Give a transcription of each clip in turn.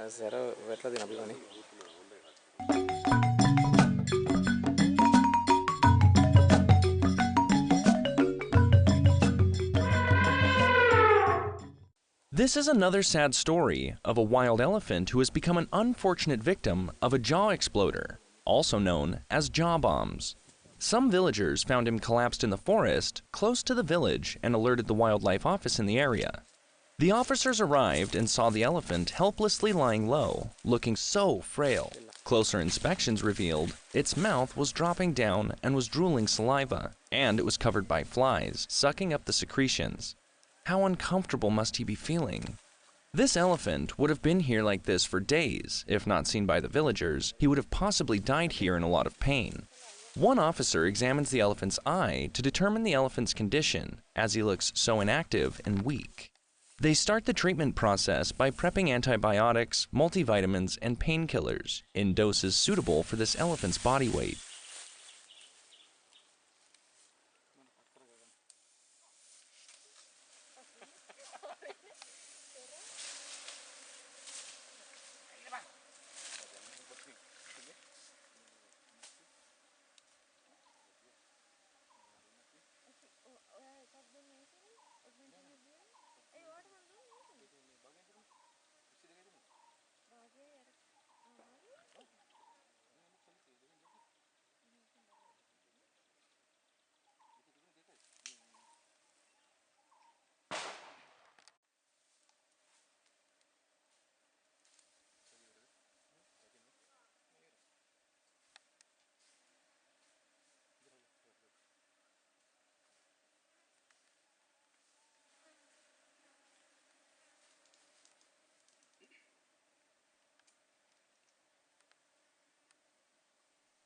Zero, wetla din abhi bani. This is another sad story of a wild elephant who has become an unfortunate victim of a jaw exploder, also known as jaw bombs. Some villagers found him collapsed in the forest close to the village and alerted the wildlife office in the area. The officers arrived and saw the elephant helplessly lying low, looking so frail. Closer inspections revealed its mouth was dropping down and was drooling saliva, and it was covered by flies, sucking up the secretions. How uncomfortable must he be feeling? This elephant would have been here like this for days. If not seen by the villagers, he would have possibly died here in a lot of pain. One officer examines the elephant's eye to determine the elephant's condition, as he looks so inactive and weak. They start the treatment process by prepping antibiotics, multivitamins, and painkillers in doses suitable for this elephant's body weight.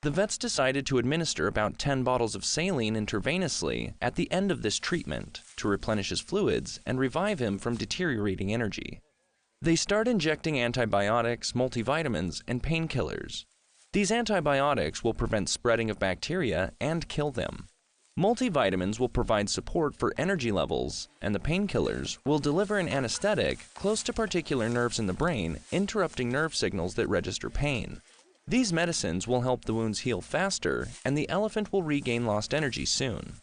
The vets decided to administer about 10 bottles of saline intravenously at the end of this treatment to replenish his fluids and revive him from deteriorating energy. They start injecting antibiotics, multivitamins, and painkillers. These antibiotics will prevent spreading of bacteria and kill them. Multivitamins will provide support for energy levels, and the painkillers will deliver an anesthetic close to particular nerves in the brain, interrupting nerve signals that register pain. These medicines will help the wounds heal faster, and the elephant will regain lost energy soon.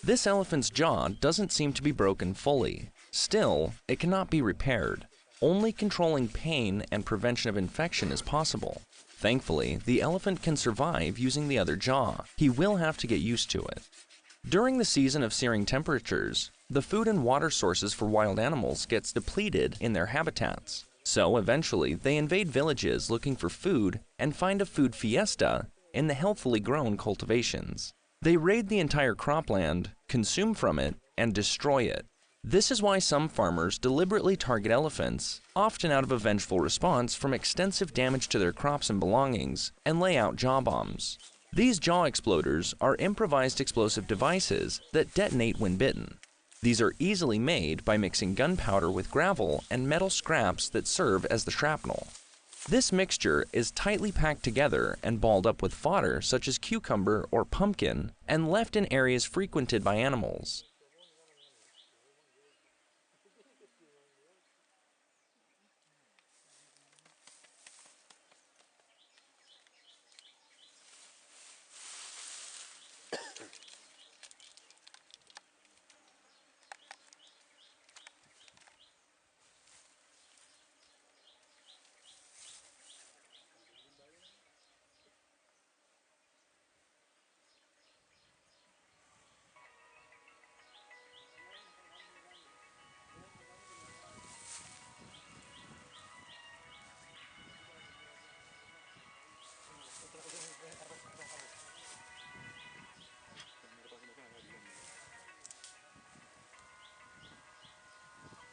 This elephant's jaw doesn't seem to be broken fully. Still, it cannot be repaired. Only controlling pain and prevention of infection is possible. Thankfully, the elephant can survive using the other jaw. He will have to get used to it. During the season of searing temperatures, the food and water sources for wild animals gets depleted in their habitats. So eventually, they invade villages looking for food and find a food fiesta in the healthily grown cultivations. They raid the entire cropland, consume from it, and destroy it. This is why some farmers deliberately target elephants, often out of a vengeful response from extensive damage to their crops and belongings, and lay out jaw bombs. These jaw exploders are improvised explosive devices that detonate when bitten. These are easily made by mixing gunpowder with gravel and metal scraps that serve as the shrapnel. This mixture is tightly packed together and balled up with fodder such as cucumber or pumpkin and left in areas frequented by animals.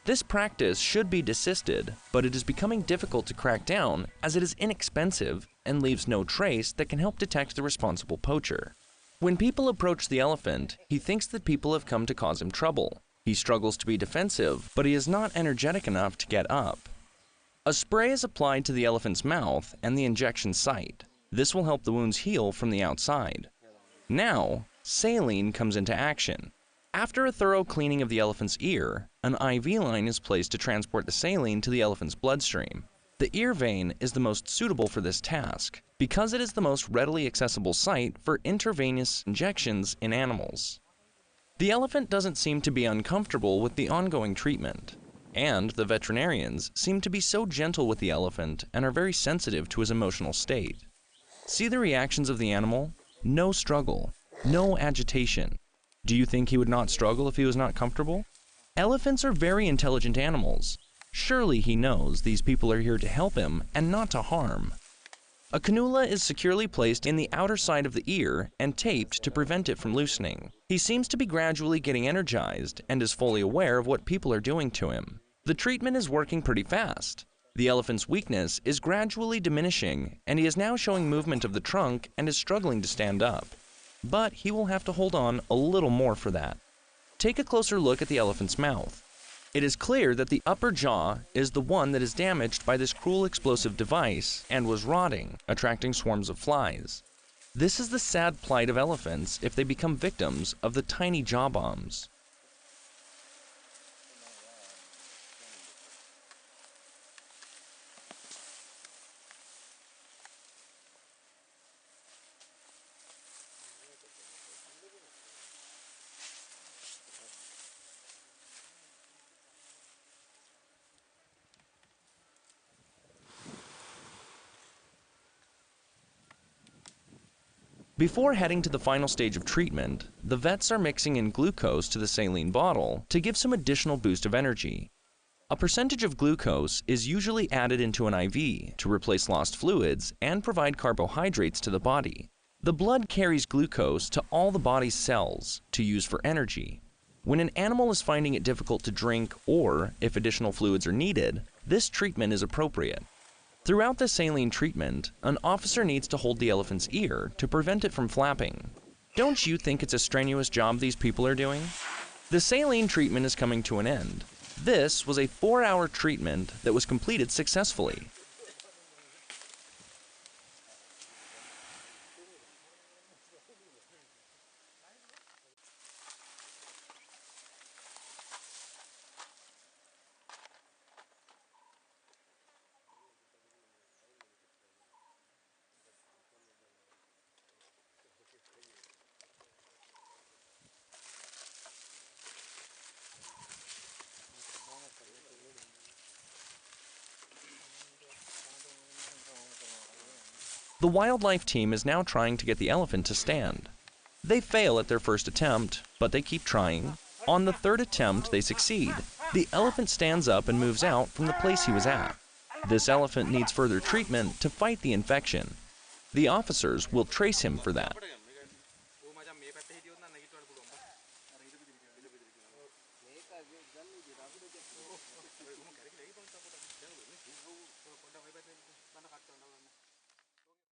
This practice should be desisted, but it is becoming difficult to crack down as it is inexpensive and leaves no trace that can help detect the responsible poacher. When people approach the elephant, he thinks that people have come to cause him trouble. He struggles to be defensive, but he is not energetic enough to get up. A spray is applied to the elephant's mouth and the injection site. This will help the wounds heal from the outside. Now, saline comes into action. After a thorough cleaning of the elephant's ear, an IV line is placed to transport the saline to the elephant's bloodstream. The ear vein is the most suitable for this task because it is the most readily accessible site for intravenous injections in animals. The elephant doesn't seem to be uncomfortable with the ongoing treatment, and the veterinarians seem to be so gentle with the elephant and are very sensitive to his emotional state. See the reactions of the animal? No struggle, no agitation. Do you think he would not struggle if he was not comfortable? Elephants are very intelligent animals. Surely he knows these people are here to help him and not to harm. A cannula is securely placed in the outer side of the ear and taped to prevent it from loosening. He seems to be gradually getting energized and is fully aware of what people are doing to him. The treatment is working pretty fast. The elephant's weakness is gradually diminishing and he is now showing movement of the trunk and is struggling to stand up. But he will have to hold on a little more for that. Take a closer look at the elephant's mouth. It is clear that the upper jaw is the one that is damaged by this cruel explosive device and was rotting, attracting swarms of flies. This is the sad plight of elephants if they become victims of the tiny jaw bombs. Before heading to the final stage of treatment, the vets are mixing in glucose to the saline bottle to give some additional boost of energy. A percentage of glucose is usually added into an IV to replace lost fluids and provide carbohydrates to the body. The blood carries glucose to all the body's cells to use for energy. When an animal is finding it difficult to drink or if additional fluids are needed, this treatment is appropriate. Throughout the saline treatment, an officer needs to hold the elephant's ear to prevent it from flapping. Don't you think it's a strenuous job these people are doing? The saline treatment is coming to an end. This was a 4-hour treatment that was completed successfully. The wildlife team is now trying to get the elephant to stand. They fail at their first attempt, but they keep trying. On the third attempt, they succeed. The elephant stands up and moves out from the place he was at. This elephant needs further treatment to fight the infection. The officers will trace him for that.